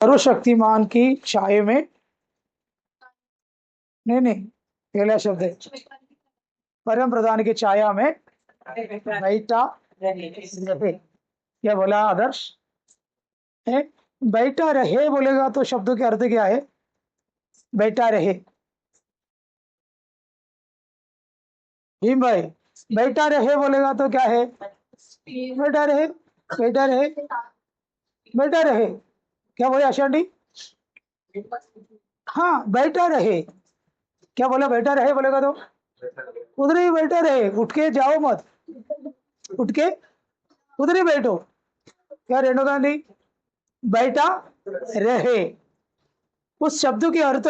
सर्वशक्तिमान की छाया में, नहीं, पहला शब्द है परम प्रधान की छाया में बैठा रहे। क्या बोला आदर्श? है बैठा रहे बोलेगा तो शब्दों के अर्थ क्या है? बैठा रहे। भीम भाई, बैठा रहे बोलेगा तो क्या है? बैठा रहे, बैठा रहे, बैठा रहे। क्या बोले आशांडी? हाँ, बैठा रहे। क्या बोला? बैठा रहे बोलेगा तो उधर ही बैठा रहे, उठ के जाओ मत, उठ के उधर ही बैठो। क्या रेणु गांधी? बैठा रहे। उस शब्द के अर्थ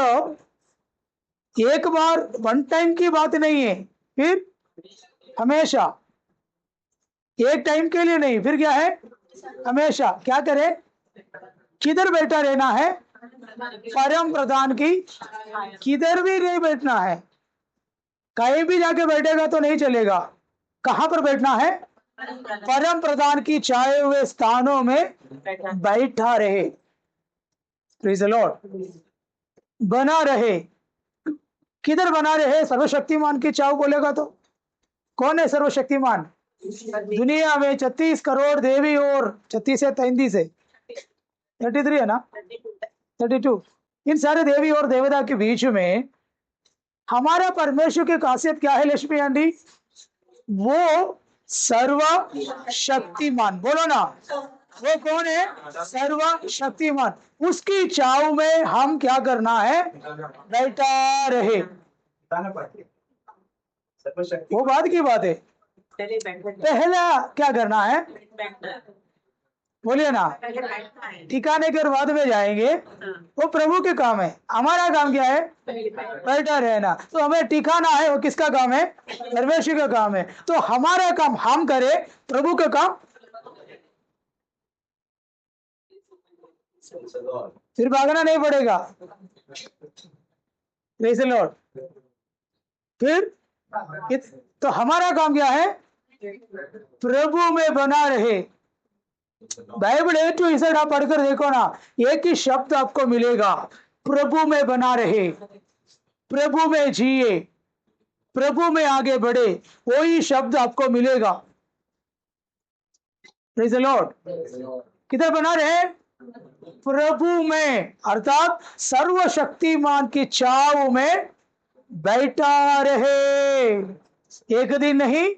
एक बार वन टाइम की बात नहीं है, फिर हमेशा। एक टाइम के लिए नहीं, फिर क्या है? हमेशा। क्या करे? किधर बैठा रहना है? परम प्रधान की, किधर भी नहीं बैठना है। कहीं भी जाके बैठेगा तो नहीं चलेगा। कहां पर बैठना है? परम प्रधान की चाहे हुए स्थानों में बैठा रहे। Praise the Lord. बना रहे। किधर बना रहे? सर्वशक्तिमान की चाव बोलेगा तो कौन है सर्वशक्तिमान? दुनिया में 36 करोड़ देवी और 36 है, 33 है, 33 है ना, 32, इन सारे देवी और देवता के बीच में हमारा परमेश्वर की खासियत क्या है लक्ष्मी आंटी? वो सर्वशक्तिमान। बोलो ना, वो कौन है? सर्वशक्तिमान। उसकी चाव में हम क्या करना है? बैठा रहे। वो बात की बात है। पहला क्या करना है? बोलिए ना। ठिकाने के बाद में जाएंगे, वो प्रभु के काम है। हमारा काम क्या है? बैठा रहना। तो हमें ठिकाना है, वो किसका काम है? परमेश्वर का काम है। तो हमारा काम हम करें, प्रभु का काम फिर भागना नहीं पड़ेगा। Praise the Lord. फिर तो हमारा काम क्या है? प्रभु में बना रहे। बाइबल ए टू इजेड आप पढ़कर देखो ना, एक ही शब्द आपको मिलेगा, प्रभु में बना रहे, प्रभु में जिए, प्रभु में आगे बढ़े, वही शब्द आपको मिलेगा। Praise the Lord. किधर बना रहे? प्रभु में, अर्थात सर्वशक्तिमान की छाव में बैठा रहे। एक दिन नहीं,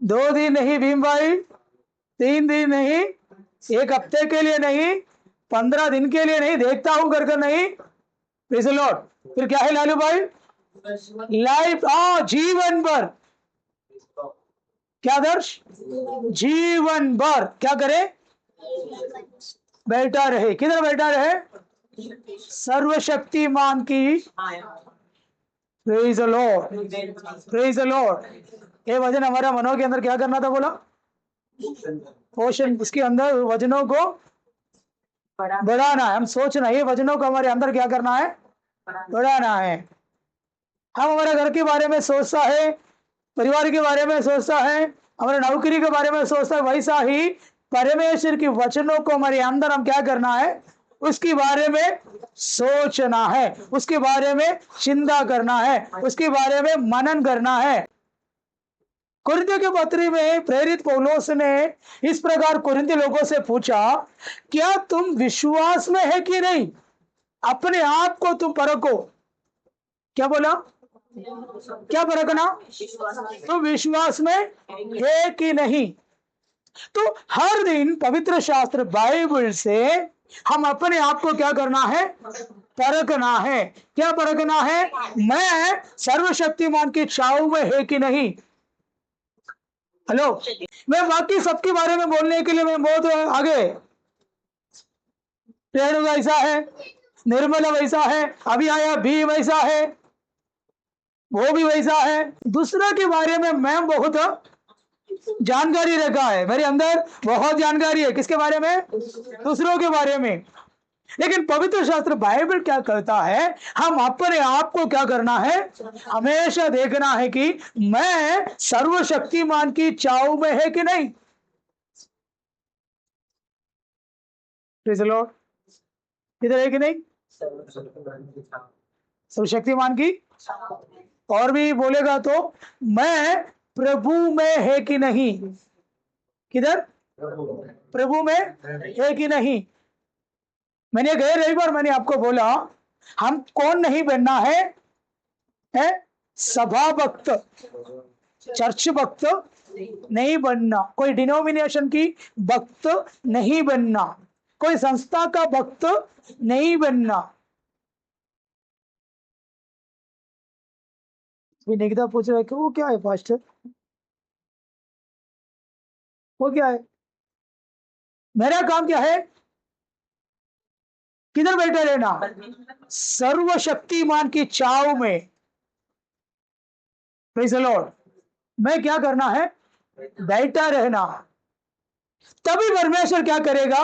2 दिन नहीं भीम भाई, 3 दिन नहीं, एक हफ्ते के लिए नहीं, 15 दिन के लिए नहीं, देखता हूं कर नहीं। Praise the Lord. फिर क्या है लालू भाई? लाइफ, जीवन भर। क्या दर्श? जीवन भर क्या करे? बैठा रहे। किधर बैठा रहे? सर्वशक्तिमान की। Praise the Lord, praise the Lord. ये वजन हमारा मनों के अंदर क्या करना था बोला? पोषण। इसके अंदर वजनों को बढ़ाना है। हम सोचना, ये वजनों को हमारे अंदर क्या करना है? बढ़ाना है। हम हमारे घर के बारे में सोचता है, परिवार के बारे में सोचता है, हमारे नौकरी के बारे में सोचता है, वैसा ही परमेश्वर की वचनों को हमारे अंदर हम क्या करना है? उसके बारे में सोचना है, उसके बारे में चिंता करना है, उसके बारे में मनन करना है। कुरिन्थियों के पत्री में प्रेरित पौलुस ने इस प्रकार कुरिन्थी लोगों से पूछा, क्या तुम विश्वास में है कि नहीं? अपने आप को तुम परखो। क्या बोला? क्या परखना? तो विश्वास में है कि नहीं? तो हर दिन पवित्र शास्त्र बाइबल से हम अपने आप को क्या करना है? परखना है। क्या परखना है? मैं सर्वशक्तिमान की छाव में है कि नहीं। हेलो, मैं बाकी सबके बारे में बोलने के लिए मैं बहुत आगे। रेणु वैसा है, निर्मला वैसा है, अभी आया भी वैसा है, वो भी वैसा है। दूसरा के बारे में मैं बहुत जानकारी रखा है, मेरे अंदर बहुत जानकारी है। किसके बारे में? दूसरों के बारे में। लेकिन पवित्र शास्त्र बाइबल क्या कहता है? हम अपने आप को क्या करना है? हमेशा देखना है कि मैं सर्वशक्तिमान की चाव में है कि नहीं। Praise the Lord. इधर है कि नहीं? सर्वशक्तिमान की, और भी बोलेगा तो मैं प्रभु में है कि नहीं, किधर? प्रभु में है कि नहीं? मैंने गए रविवार मैंने आपको बोला हम कौन नहीं बनना है सभा भक्त, चर्च भक्त नहीं बनना, कोई डिनोमिनेशन की भक्त नहीं बनना, कोई संस्था का भक्त नहीं बनना। निकिता पूछ रहा है कि वो क्या है पास्टर, वो क्या है? मेरा काम क्या है? किधर बैठे रहना? सर्वशक्तिमान की छाव में। Praise the Lord. मैं क्या करना है? बैठा रहना। तभी परमेश्वर क्या करेगा?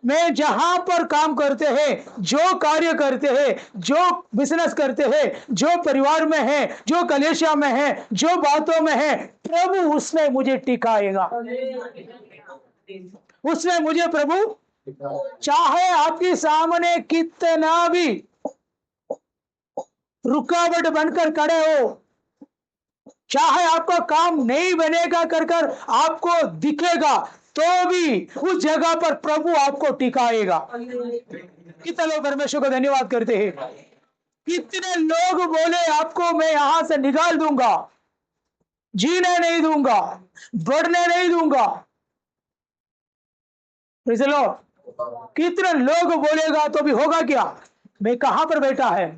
मैं जहां पर काम करते हैं, जो कार्य करते हैं, जो बिजनेस करते हैं, जो परिवार में है, जो कलेशिया में है, जो बातों में है, प्रभु उसमें मुझे टिकाएगा, उसमें मुझे प्रभु, चाहे आपके सामने कितना भी रुकावट बनकर खड़े हो, चाहे आपका काम नहीं बनेगा कर आपको दिखेगा, तो भी उस जगह पर प्रभु आपको टिकाएगा। कितने लोग परमेश्वर को धन्यवाद करते हैं? कितने लोग बोले आपको मैं यहां से निकाल दूंगा, जीने नहीं दूंगा, बढ़ने नहीं दूंगा। कितने लोग बोलेगा तो भी होगा क्या? मैं कहां पर बैठा है?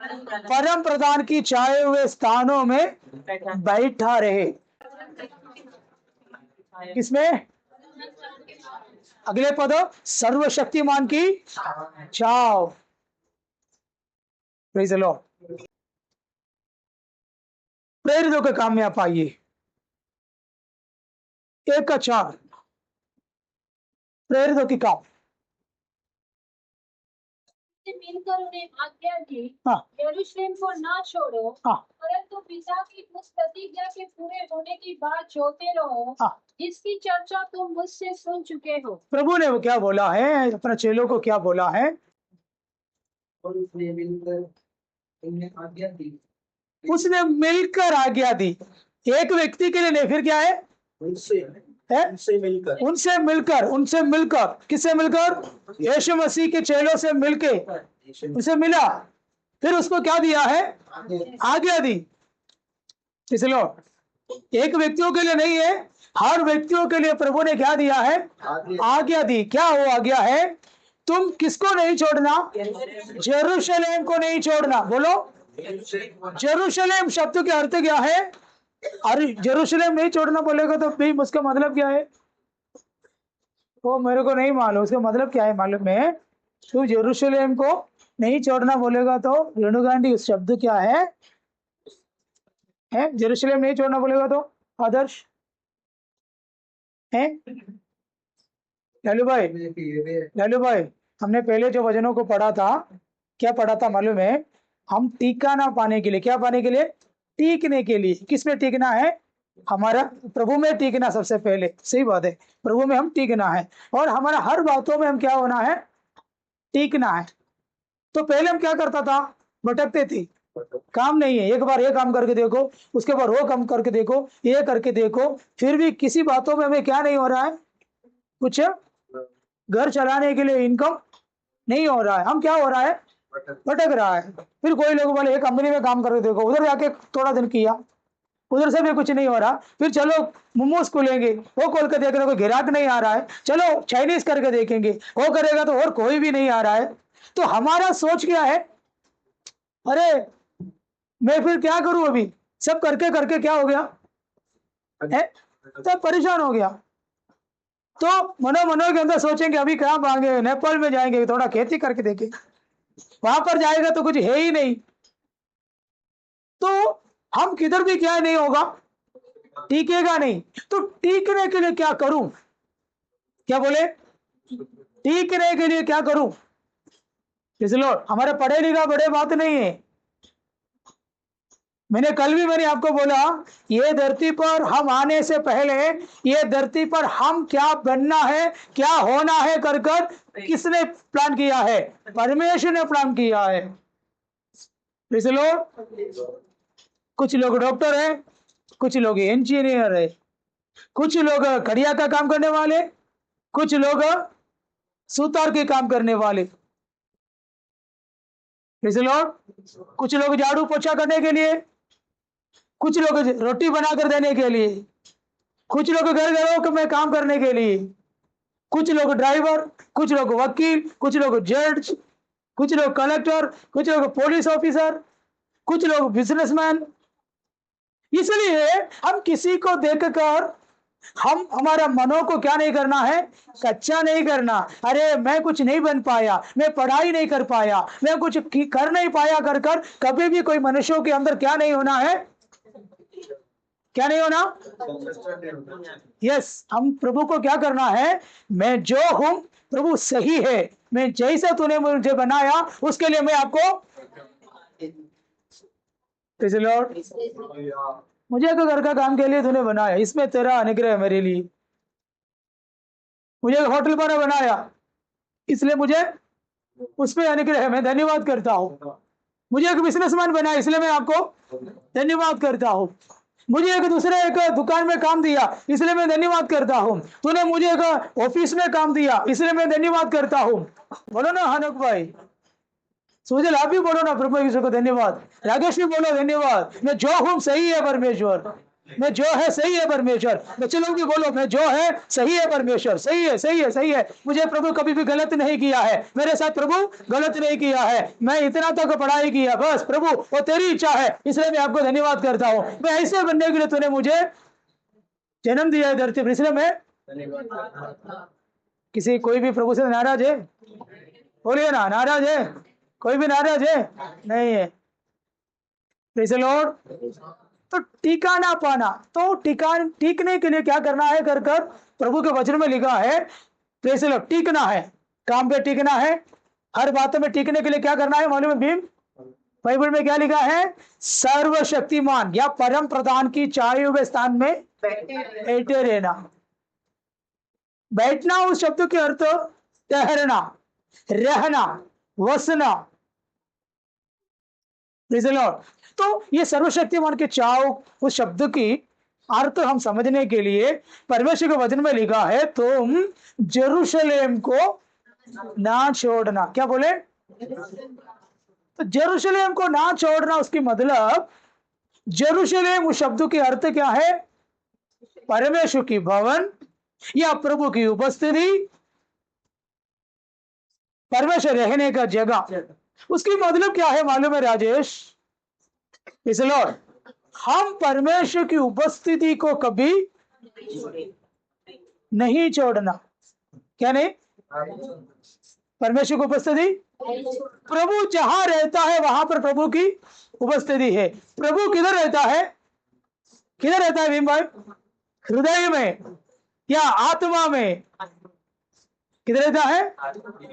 परम प्रधान की चाहे हुए स्थानों में बैठा रहे। किसमें? अगले पद, सर्वशक्तिमान की छाव। Praise the Lord. प्रेरितों के काम में आप आइए, 1:4 प्रेरितों की काम। मिलकर उन्हें आज्ञा दी, हाँ यरूशलेम को ना छोड़ो, हाँ परंतु पिता की उस प्रतिज्ञा के पूरे होने की बात जोते रहो, हाँ। जिसकी चर्चा तुम मुझसे सुन चुके हो। प्रभु ने वो क्या बोला है? अपने चेलों को क्या बोला है? और उसने मिलकर उन्हें आज्ञा दी, उसने मिलकर आज्ञा दी। एक व्यक्ति के लिए नहीं, फिर क्या है? उनसे मिलकर, उनसे मिलकर, उनसे मिलकर, किससे मिलकर? यीशु मसीह के चेलों से मिलके उसे मिला, फिर उसको क्या दिया है? आज्ञा दी। इसलिए एक व्यक्तियों के लिए नहीं है, हर व्यक्तियों के लिए प्रभु ने क्या दिया है? आज्ञा दी। क्या वो आज्ञा है? तुम किसको नहीं छोड़ना? जेरूशलेम को नहीं छोड़ना। बोलो, जेरूशलेम शब्द के अर्थ क्या है? अरे जेरूशलेम नहीं छोड़ना बोलेगा तो भी उसका मतलब क्या है? वो मेरे को नहीं मालूम उसका मतलब क्या है। मालूम है? तू जेरूशलेम को नहीं छोड़ना बोलेगा तो रेणु गांधी उस शब्द क्या है? जेरूशलेम नहीं छोड़ना बोलेगा तो आदर्श है। लालू भाई, हमने पहले जो वचनों को पढ़ा था, क्या पढ़ा था मालूम है? हम टीकाना पाने के लिए, क्या पाने के लिए? टीकने के लिए। किस में टीकना है? हमारा प्रभु में टीकना सबसे पहले। सही बात है, प्रभु में हम टीकना है, और हमारा हर बातों में हम क्या होना है? टीकना है। तो पहले हम क्या करता था? भटकते थे, काम नहीं है, एक बार ये काम करके देखो, उसके बाद वो काम करके देखो, ये करके देखो, फिर भी किसी बातों में हमें क्या नहीं हो रहा है? कुछ घर चलाने के लिए इनकम नहीं हो रहा है। हम क्या हो रहा है? भटक रहा है। फिर कोई लोग बोले एक कंपनी में काम करके देखो, उधर जाके थोड़ा दिन किया, उधर से भी कुछ नहीं हो रहा, फिर चलो मोमोज खोलेंगे, वो खोल के देख रहे कोई ग्राहक नहीं आ रहा है, चलो चाइनीज करके देखेंगे, वो करेगा तो और कोई भी नहीं आ रहा है। तो हमारा सोच क्या है? अरे मैं फिर क्या करूं? अभी सब करके करके क्या हो गया है? सब परेशान हो गया। तो मनो के अंदर सोचेंगे अभी कहाँ भागेंगे, नेपाल में जाएंगे, थोड़ा खेती करके देखेंगे, वहां पर जाएगा तो कुछ है ही नहीं। तो हम किधर भी क्या नहीं होगा? टीकेगा नहीं। तो टीकने के लिए क्या करूं? क्या बोले? टीकने के लिए क्या करूं? इसलिए हमारे पढ़े लिखा बड़े बात नहीं है, मैंने आपको बोला, ये धरती पर हम आने से पहले ये धरती पर हम क्या बनना है, क्या होना है कर कर किसने प्लान किया है? परमेश्वर ने प्लान किया है। Praise the Lord। कुछ लोग डॉक्टर है, कुछ लोग इंजीनियर है, कुछ लोग कड़िया का काम करने वाले, कुछ लोग सुतार के काम करने वाले। Praise the Lord। कुछ लोग झाड़ू पोछा करने के लिए, कुछ लोग रोटी बनाकर देने के लिए, कुछ लोग घर घरों में काम करने के लिए, कुछ लोग ड्राइवर, कुछ लोग वकील, कुछ लोग जज, कुछ लोग कलेक्टर, कुछ लोग पुलिस ऑफिसर, कुछ लोग बिजनेसमैन। इसलिए हम किसी को देखकर हम हमारा मनों को क्या नहीं करना है? कच्चा नहीं करना। अरे मैं कुछ नहीं बन पाया, मैं पढ़ाई नहीं कर पाया, मैं कुछ कर नहीं पाया कर कर कभी भी कोई मनुष्यों के अंदर क्या नहीं होना है? क्या नहीं होना? यस, हम प्रभु को क्या करना है? मैं जो हूं प्रभु सही है, मैं जैसा तूने मुझे बनाया उसके लिए मैं आपको Praise the Lord। मुझे तो घर का काम के लिए तूने बनाया, इसमें तेरा अनुग्रह है मेरे लिए। मुझे होटल पर बनाया, इसलिए मुझे उसमें अनुग्रह है, मैं धन्यवाद करता हूँ। मुझे एक बिजनेसमैन बनाया, इसलिए मैं आपको धन्यवाद करता हूँ। मुझे एक दुकान में काम दिया, इसलिए मैं धन्यवाद करता हूँ। तूने मुझे एक ऑफिस में काम दिया, इसलिए मैं धन्यवाद करता हूँ। बोलो ना हनक भाई, सुजल आप भी बोलो ना प्रभु यीशु को धन्यवाद। राकेश भी बोलो धन्यवाद। मैं जो हूँ सही है परमेश्वर, मैं जो है सही है परमेश्वर। बच्चे लोग भी बोलो, मैं जो है सही है परमेश्वर, सही है, सही है, सही है। मुझे प्रभु कभी भी गलत नहीं किया है, मेरे साथ प्रभु गलत नहीं किया है। मैं इतना तक पढ़ाई किया, बस प्रभु वो तेरी इच्छा है, इसलिए मैं आपको धन्यवाद करता हूँ। मैं ऐसे बनने के लिए तूने मुझे जन्म दिया है धरती पर, इसलिए मैं किसी कोई भी प्रभु से नाराज है? बोलिए ना, नाराज है? कोई भी नाराज है? नहीं है। Praise the Lord. तो टिकाना पाना, तो टिकने के लिए क्या करना है कर कर प्रभु के वचन में लिखा है, प्रेज़ द लॉर्ड, टिकना है, काम पे टिकना है, हर बातों में टिकने के लिए क्या करना है मालूम है भीम? बाइबल में क्या लिखा है? सर्वशक्तिमान या परम प्रधान की चाहे हुए स्थान में बैठे रहना। बैठना उस शब्द के अर्थ ठहरना, रहना, वसना। Praise the Lord. तो ये सर्वशक्तिमान के चाव उस शब्द की अर्थ हम समझने के लिए परमेश्वर के वचन में लिखा है, तुम जेरूशलेम को ना छोड़ना। क्या बोले? तो जेरूशलेम को ना छोड़ना, उसकी मतलब जेरूशलेम उस शब्द की अर्थ क्या है? परमेश्वर की भवन या प्रभु की उपस्थिति, परमेश्वर रहने का जगह। उसकी मतलब क्या है मालूम है राजेश? इस लॉर्ड, हम परमेश्वर की उपस्थिति को कभी नहीं छोड़ना। क्या नहीं? परमेश्वर की उपस्थिति, प्रभु जहां रहता है वहां पर प्रभु की उपस्थिति है। प्रभु किधर रहता है? किधर रहता है भीम भाई? हृदय में या आत्मा में? किधर रहता है?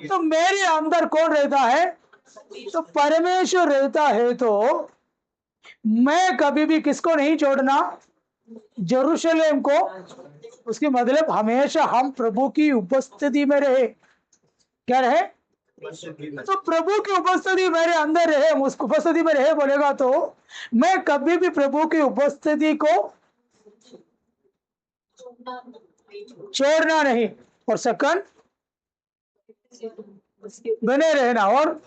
तो मेरे अंदर कौन रहता है? तो परमेश्वर रहता है। तो मैं कभी भी किसको नहीं छोड़ना? जेरूशलेम को। उसकी मतलब हमेशा हम प्रभु की उपस्थिति में रहे। क्या रहे? तो प्रभु की उपस्थिति मेरे अंदर रहे, उस उपस्थिति में रहे बोलेगा तो मैं कभी भी प्रभु की उपस्थिति को छोड़ना नहीं, और सेकंड बने रहना और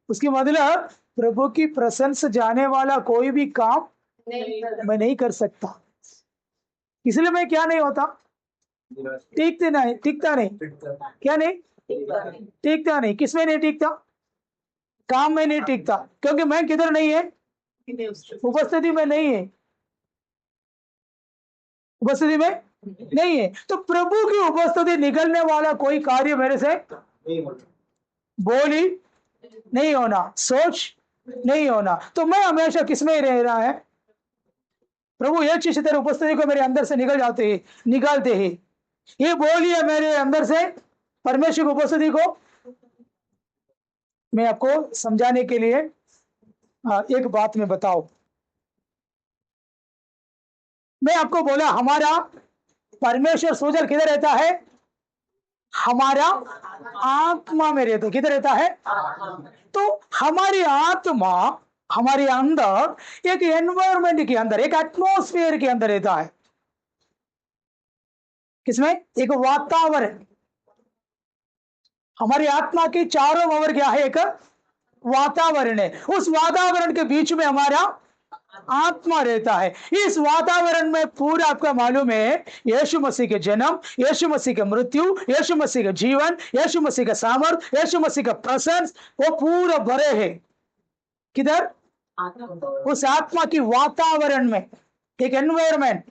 उसकी मतलब प्रभु की प्रशंसा जाने वाला कोई भी काम मैं नहीं कर सकता। इसलिए मैं क्या नहीं होता? टिकता नहीं। क्या नहीं? टिकता नहीं। किसमें नहीं टिकता? काम में नहीं टिकता, क्योंकि मैं किधर नहीं है? उपस्थिति में नहीं है। उपस्थिति में नहीं है। तो प्रभु की उपस्थिति निकलने वाला कोई कार्य मेरे से बोल ही नहीं होना, सोच नहीं होना। तो मैं हमेशा किसमें ही रह रहा है? प्रभु एक चीज तेरे उपस्थिति को मेरे अंदर से निकालते ही ये बोलिए मेरे अंदर से परमेश्वर की उपस्थिति को मैं आपको समझाने के लिए एक बात में बताओ, मैं आपको बोला हमारा परमेश्वर सोजर किधर रहता है? हमारा आत्मा में रहता है। किधर रहता है? तो हमारी आत्मा हमारे अंदर एक एनवायरमेंट के अंदर, एक एटमॉस्फेयर के अंदर रहता है। किसमें? एक वातावरण। हमारी आत्मा की चारों ओर क्या है? एक वातावरण है। उस वातावरण के बीच में हमारा आत्मा रहता है। इस वातावरण में पूरा आपका मालूम है, यीशु मसीह के जन्म, यीशु मसीह के मृत्यु, यीशु मसीह का जीवन, यीशु मसीह का सामर्थ, यीशु मसीह का प्रेजेंस, वो पूरा भरे है। किधर? उस आत्मा की वातावरण में, एक एनवायरमेंट।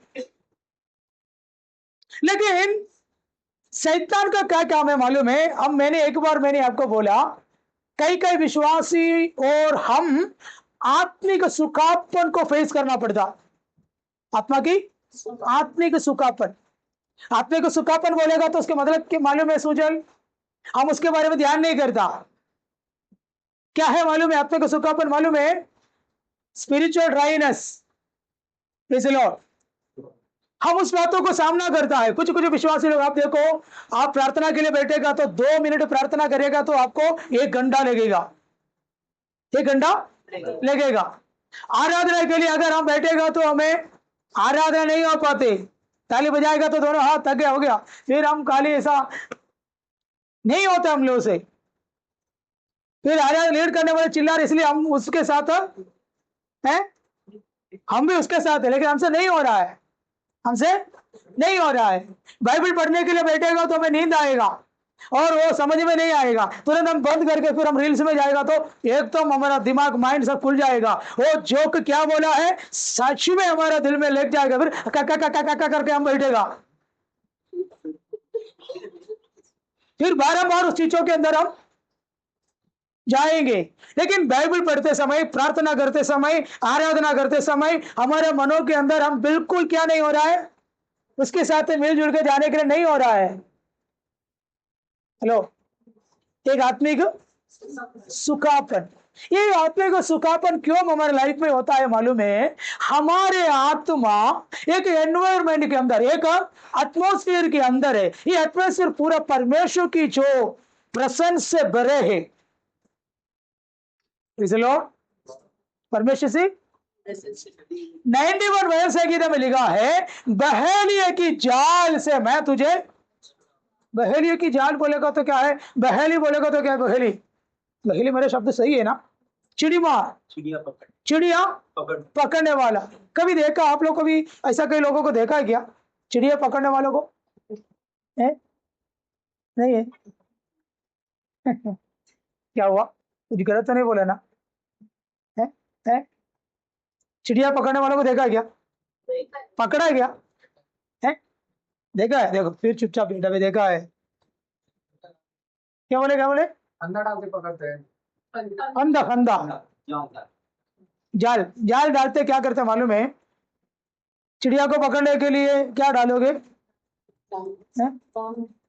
लेकिन शैतान का क्या काम है मालूम है? अब मैंने आपको बोला, कई कई विश्वासी और हम आत्मिक सुखापन को फेस करना पड़ता। आत्मा की आत्मिक सुखापन। आत्मिक सुखापन बोलेगा तो उसके मतलब क्या मालूम है सुजल? हम उसके बारे में ध्यान नहीं करता। क्या है मालूम है आत्मिक सुखापन? मालूम है? Spiritual dryness. Praise the Lord. हम उस बातों को सामना करता है। कुछ कुछ विश्वासी लोग, आप देखो, आप प्रार्थना के लिए बैठेगा तो 2 मिनट प्रार्थना करेगा तो आपको 1 घंटा लगेगा। 1 घंटा लगेगा। आराधना के लिए अगर हम बैठेगा तो हमें आराधना नहीं हो पाते। ताली बजाएगा तो दोनों हाथ थके हो गया, फिर हम खाली ऐसा नहीं होता हम लोग से। फिर आराधना लीड करने वाले चिल्ला रहे, इसलिए हम उसके साथ हैं, हम भी उसके साथ है, लेकिन हमसे नहीं हो रहा है। हमसे नहीं हो रहा है। बाइबल पढ़ने के लिए बैठेगा तो हमें नींद आएगा और वो समझ में नहीं आएगा। तुरंत हम बंद करके फिर हम रील्स में जाएगा तो एक तो हमारा दिमाग, माइंड सब खुल जाएगा। वो जोक क्या बोला है सच में हमारा दिल में लग जाएगा। फिर का करके हम बैठेगा। फिर बार उस चीजों के अंदर हम जाएंगे। लेकिन बाइबल पढ़ते समय, प्रार्थना करते समय, आराधना करते समय हमारे मनों के अंदर हम बिल्कुल क्या नहीं हो रहा है? उसके साथ मिलजुल के जाने के लिए नहीं हो रहा है। हेलो, एक आत्मिक सुखापन। ये आत्मिक सुखापन क्यों हमारे लाइफ में होता है मालूम है? हमारे आत्मा एक एनवायरमेंट के अंदर, एक एटमॉस्फेयर के अंदर है। ये एटमॉस्फेयर पूरा परमेश्वर की जो प्रेजेंस से भरे है। परमेश्वर से 91 वर्ष गीता में लिखा है, बहेलिये की जाल से मैं तुझे। बहेलिये की जाल बोलेगा तो क्या है? बहेली बोलेगा तो क्या है? बहेली, बहेली मेरे शब्द सही है ना? चिड़िया पकड़ने वाला। कभी देखा आप लोग? कभी ऐसा कई लोगों को देखा है क्या चिड़िया पकड़ने वालों को? है? नहीं है? क्या हुआ? कुछ गलत तो नहीं बोला ना? है? है? चिड़िया पकड़ने वालों को देखा है क्या? पकड़ा है क्या? है? देखा है? देखो फिर चुपचाप बेटा भी देखा है। क्या बोले? क्या बोले? अंधा डाल के पकड़ते हैं। अंधा अंधा जाल। जाल डालते क्या करते मालूम है? चिड़िया को पकड़ने के लिए क्या डालोगे?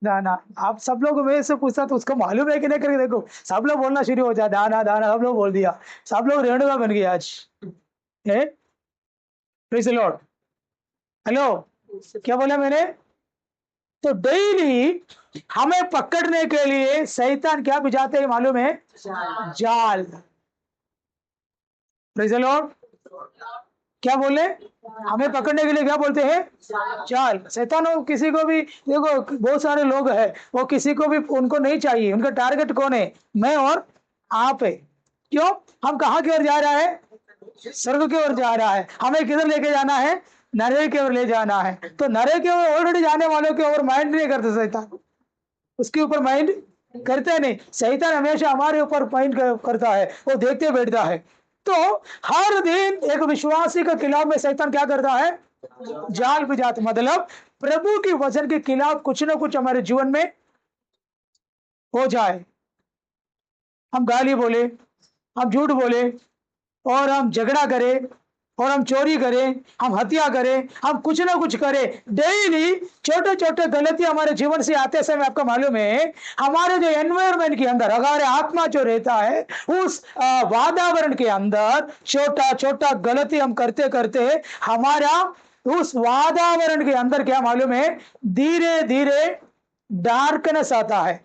दाना। आप सब लोग मेरे से पूछता तो उसको मालूम है कि नहीं करके देखो, सब लोग बोलना शुरू हो जाए दाना दाना, सब लोग बोल दिया। सब लोग रेणुका बन गए आज। है? Praise the Lord. हेलो, क्या बोला मैंने? तो डेली हमें पकड़ने के लिए शैतान क्या बिछाते हैं मालूम है? जाल। Praise the Lord. क्या बोले? हमें पकड़ने के लिए क्या बोलते हैं? जाल। शैतान किसी को भी देखो, बहुत सारे लोग हैं, वो किसी को भी उनको नहीं चाहिए। उनका टारगेट कौन है? मैं और आप है। क्यों? हम कहाँ की ओर जा रहा है? स्वर्ग की ओर जा रहा है। हमें किधर लेके जाना है? नरक की ओर ले जाना है। तो नरक की ओर ऑलरेडी जाने वालों के ओर माइंड नहीं करते शैतान, उसके ऊपर माइंड करते नहीं। शैतान हमेशा हमारे ऊपर माइंड करता है, वो देखते बैठता है। तो हर दिन एक विश्वासी के खिलाफ में शैतान क्या करता है? जाल बिछाता। मतलब प्रभु की वचन के खिलाफ कुछ ना कुछ हमारे जीवन में हो जाए। हम गाली बोले, हम झूठ बोले और हम झगड़ा करें, और हम चोरी करें, हम हत्या करें, हम कुछ ना कुछ करें, डेली छोटे छोटे गलती हमारे जीवन से आते समय आपको मालूम है हमारे जो एनवायरमेंट के अंदर हमारे आत्मा जो रहता है उस वातावरण के अंदर छोटा छोटा गलती हम करते करते हमारा उस वातावरण के अंदर क्या मालूम है धीरे धीरे डार्कनेस आता है,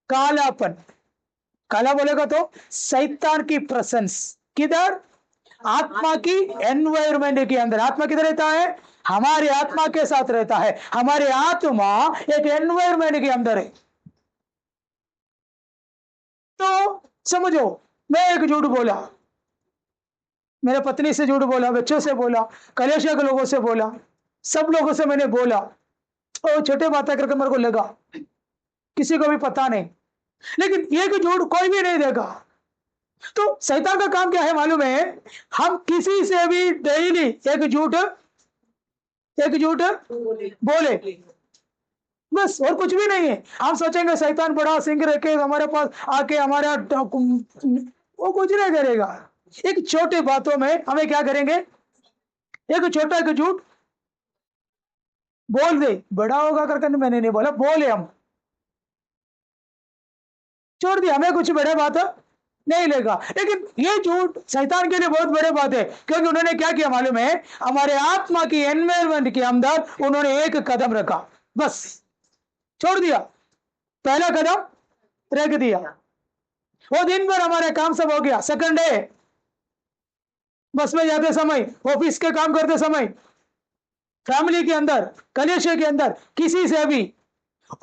कालापन। काला बोलेगा तो शैतान की प्रेजेंस किधर, आत्मा की एनवायरमेंट के अंदर। आत्मा किधर रहता है, हमारी आत्मा के साथ रहता है। हमारी आत्मा एक एनवायरमेंट के अंदर है। तो समझो, मैं एक झूठ बोला, मेरे पत्नी से झूठ बोला, बच्चों से बोला, कलेशिया के लोगों से बोला, सब लोगों से मैंने बोला और छोटे बातें करके मेरे को लगा, किसी को भी पता नहीं, लेकिन ये कि झूठ कोई भी नहीं देगा। तो शैतान का काम क्या है मालूम है, हम किसी से भी डेली एक झूठ बोले, बस, और कुछ भी नहीं है। हम सोचेंगे शैतान बड़ा सिंह रह के हमारे पास आके हमारा वो कुछ नहीं करेगा। एक छोटी बातों में हमें क्या करेंगे, एक छोटा एक झूठ बोल दे, बड़ा होगा करके मैंने नहीं बोला, बोले हम, छोड़ दिया, हमें कुछ बड़ा बात नहीं लेगा। लेकिन ये झूठ शैतान के लिए बहुत बड़े बात है, क्योंकि उन्होंने क्या किया मालूम है, हमारे आत्मा की एनवायरमेंट के अंदर उन्होंने एक कदम रखा, बस छोड़ दिया, पहला कदम रख दिया। वो दिन भर हमारे काम सब हो गया, सेकंड डे बस में जाते समय, ऑफिस के काम करते समय, फैमिली के अंदर, कलेशे के अंदर, किसी से भी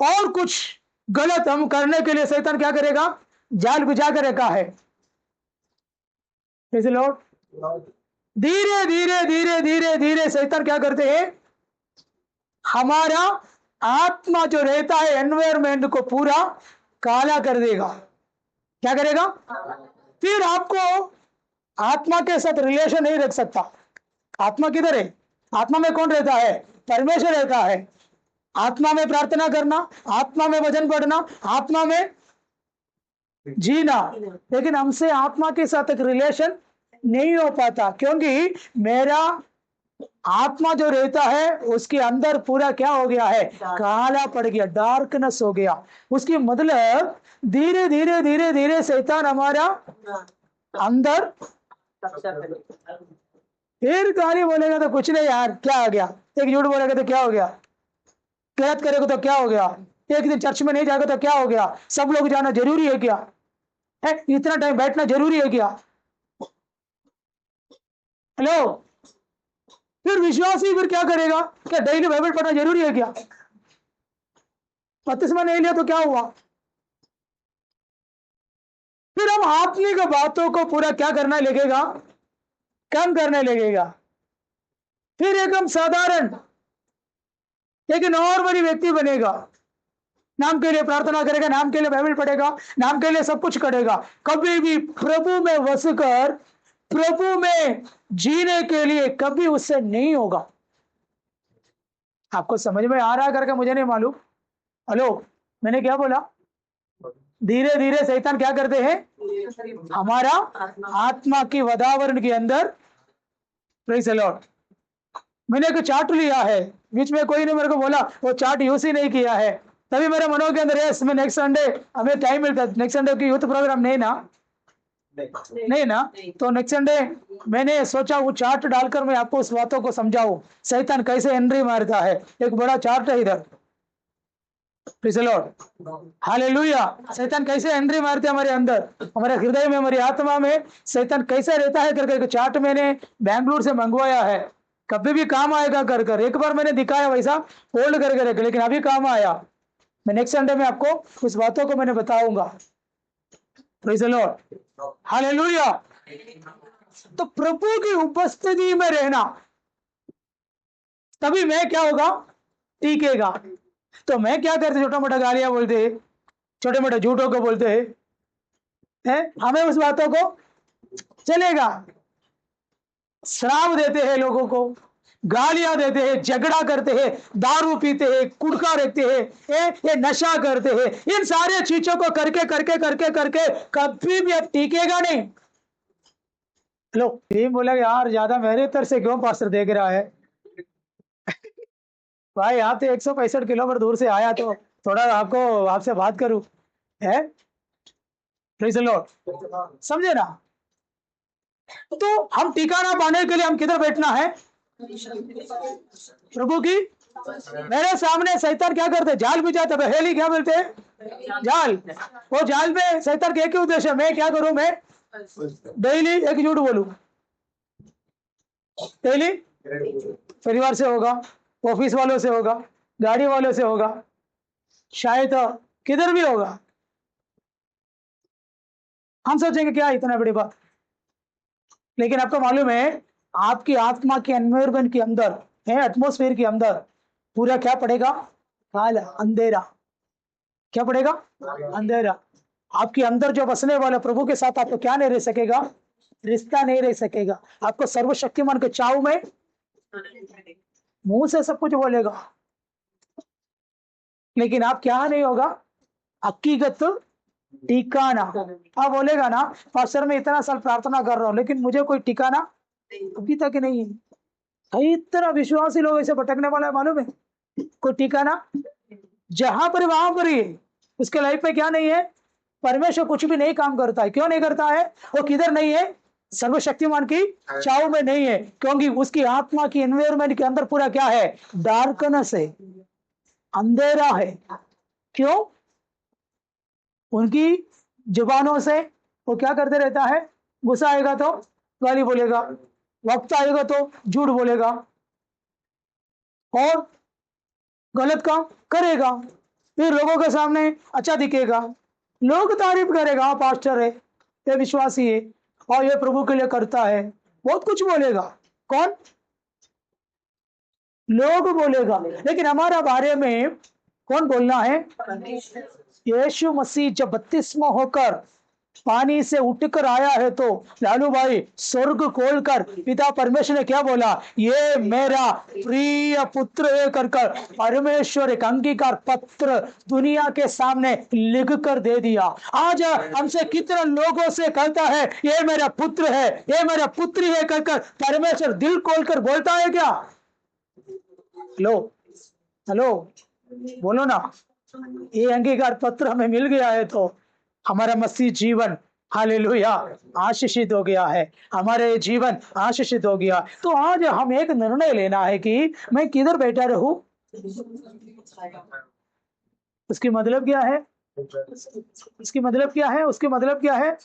और कुछ गलत हम करने के लिए शैतान क्या करेगा, जाल बिछा कर रखा है। धीरे धीरे धीरे धीरे धीरे शैतान क्या करते हैं, हमारा आत्मा जो रहता है एनवायरमेंट को पूरा काला कर देगा। क्या करेगा, फिर आपको आत्मा के साथ रिलेशन नहीं रख सकता। आत्मा किधर है, आत्मा में कौन रहता है, परमेश्वर रहता है। आत्मा में प्रार्थना करना, आत्मा में भजन पढ़ना, आत्मा में जीना, लेकिन हमसे आत्मा के साथ एक रिलेशन नहीं हो पाता, क्योंकि मेरा आत्मा जो रहता है उसके अंदर पूरा क्या हो गया है, काला पड़ गया, डार्कनेस हो गया। उसकी मतलब धीरे धीरे धीरे धीरे शैतान हमारा अंदर, फिर कहानी बोलेगा तो कुछ नहीं यार, क्या आ गया, एक झूठ बोलेगा तो क्या हो गया, गलत करेगा तो क्या हो गया, एक दिन चर्च में नहीं जाएगा तो क्या हो गया, सब लोग जाना जरूरी है क्या है, इतना टाइम बैठना जरूरी है क्या। हेलो, फिर विश्वासी फिर क्या करेगा, क्या डेली बाइबल पढ़ना जरूरी है क्या, बपतिस्मा नहीं लिया तो क्या हुआ। फिर हम आत्मिक बातों को पूरा क्या करना लगेगा, कम करने लगेगा। फिर एकदम साधारण एक नॉर्मली व्यक्ति बनेगा, नाम के लिए प्रार्थना करेगा, नाम के लिए बाइबल पढ़ेगा, नाम के लिए सब कुछ करेगा, कभी भी प्रभु में बसकर प्रभु में जीने के लिए कभी उससे नहीं होगा। आपको समझ में आ रहा है करके मुझे नहीं मालूम। हेलो, मैंने क्या बोला, धीरे धीरे शैतान क्या करते हैं, हमारा आत्मा की वातावरण के अंदर, प्रेज़ द लॉर्ड। मैंने एक चार्ट लिया है, बीच में कोई ने मेरे को बोला वो चार्ट यूज ही नहीं किया है, तभी मेरे मनों के अंदर यस, मैं नेक्स्ट संडे हमें टाइम मिलता है, नेक्स्ट संडे की यूथ प्रोग्राम नहीं ना, नहीं ना, तो नेक्स्ट संडे मैंने सोचा वो चार्ट डालकर मैं आपको उस बातों को समझाऊं, शैतान कैसे एंट्री मारता है। एक बड़ा चार्ट है इधर, प्रेज़ द लॉर्ड, हालेलुया। शैतान कैसे एंट्री मारते हैं हमारे अंदर, हमारे हृदय में, हमारी आत्मा में शैतान कैसे रहता है करके एक चार्ट मैंने बैंगलोर से मंगवाया है, कभी भी काम आएगा कर कर। एक बार मैंने दिखाया वैसा फोल्ड करके रखे, लेकिन अभी काम आया। मैं नेक्स्ट संडे में आपको उस बातों को मैंने बताऊंगा, प्रेज़ द लॉर्ड, हालेलुया। तो प्रभु की उपस्थिति में रहना, तभी मैं क्या होगा, टीकेगा। तो मैं क्या करते, छोटा मोटा गालियां बोलते हैं, छोटे मोटे झूठों को बोलते हैं, हमें उस बातों को चलेगा, श्राप देते हैं लोगों को, गालियां देते हैं, झगड़ा करते हैं, दारू पीते हैं, कुड़का रखते हैं, ये नशा करते हैं, इन सारे चीजों को करके करके करके करके कभी भी अब टिकेगा नहीं। लो भीम बोला यार ज्यादा मेरे तरफ से क्यों पास्टर देख रहा है भाई, आप तो 165 किलोमीटर दूर से आया तो थोड़ा आपको आपसे बात करूं है। प्रेज़ द लॉर्ड, समझे ना। तो हम ठिकाना पाने के लिए हम किधर बैठना है? प्रभु की। मेरे सामने शैतान क्या करते? जाल बिछाते, पहेली क्या बोलते हैं? जाल। वो जाल में शैतान के एक ही उद्देश्य है, मैं क्या करूं? मैं डेली एक झूठ बोलूं। डेली परिवार से होगा, ऑफिस वालों से होगा, गाड़ी वालों से होगा, शायद किधर भी होगा। हम सोचेंगे क्या इतना बड़ी बात, लेकिन आपको मालूम है आपकी आत्मा के एनवायरमेंट के अंदर है, एटमोस्फेयर के अंदर पूरा क्या पड़ेगा? काला अंधेरा। क्या पड़ेगा? अंधेरा। आपके अंदर जो बसने वाला प्रभु के साथ आपको क्या नहीं रह सकेगा? रिश्ता नहीं रह सकेगा। आपको सर्वशक्तिमान के चाव में मुंह से सब कुछ बोलेगा, लेकिन आप क्या नहीं होगा? हकीकत ठिकाना। आप बोलेगा ना पास्टर मैं इतना साल प्रार्थना कर रहा हूं लेकिन मुझे कोई ठिकाना अभी तक नहीं है। कई तरह विश्वासी लोग ऐसे भटकने वाला है, मालूम है? कोई ठिकाना जहां पर वहां पर ही है। उसके लाइफ में क्या नहीं है? परमेश्वर कुछ भी नहीं काम करता है। क्यों नहीं करता है? वो किधर नहीं है? सर्वशक्तिमान की चाव में नहीं है, क्योंकि उसकी आत्मा की एनवायरमेंट के अंदर पूरा क्या है? डार्कनेस है, अंधेरा है। क्यों? उनकी जुबानों से वो क्या करते रहता है? गुस्सा आएगा तो गाली बोलेगा, वक्त आएगा तो झूठ बोलेगा और गलत काम करेगा। फिर लोगों के सामने अच्छा दिखेगा, लोग तारीफ करेगा, हाँ पास्टर है, ये विश्वासी है और ये प्रभु के लिए करता है, बहुत कुछ बोलेगा। कौन? लोग बोलेगा। लेकिन हमारा बारे में कौन बोलना है? यीशु मसीह जब बपतिस्मा होकर पानी से उठकर आया है तो लालू भाई स्वर्ग खोलकर पिता परमेश्वर ने क्या बोला? ये मेरा प्रिय पुत्र है कर परमेश्वर एक अंगीकार पत्र दुनिया के सामने लिख कर दे दिया। आज हमसे कितने लोगों से कहता है ये मेरा पुत्र है, ये मेरा पुत्री है कर परमेश्वर दिल खोलकर बोलता है क्या? हेलो हेलो, बोलो ना। ये अंगीकार पत्र हमें मिल गया है तो हमारा मसीह जीवन हालेलुया आशीषित हो गया है, हमारे जीवन आशीषित हो गया। तो आज हम एक निर्णय लेना है कि मैं किधर बैठा रहूं। उसकी मतलब क्या है? उसकी मतलब क्या है? उसकी मतलब क्या है?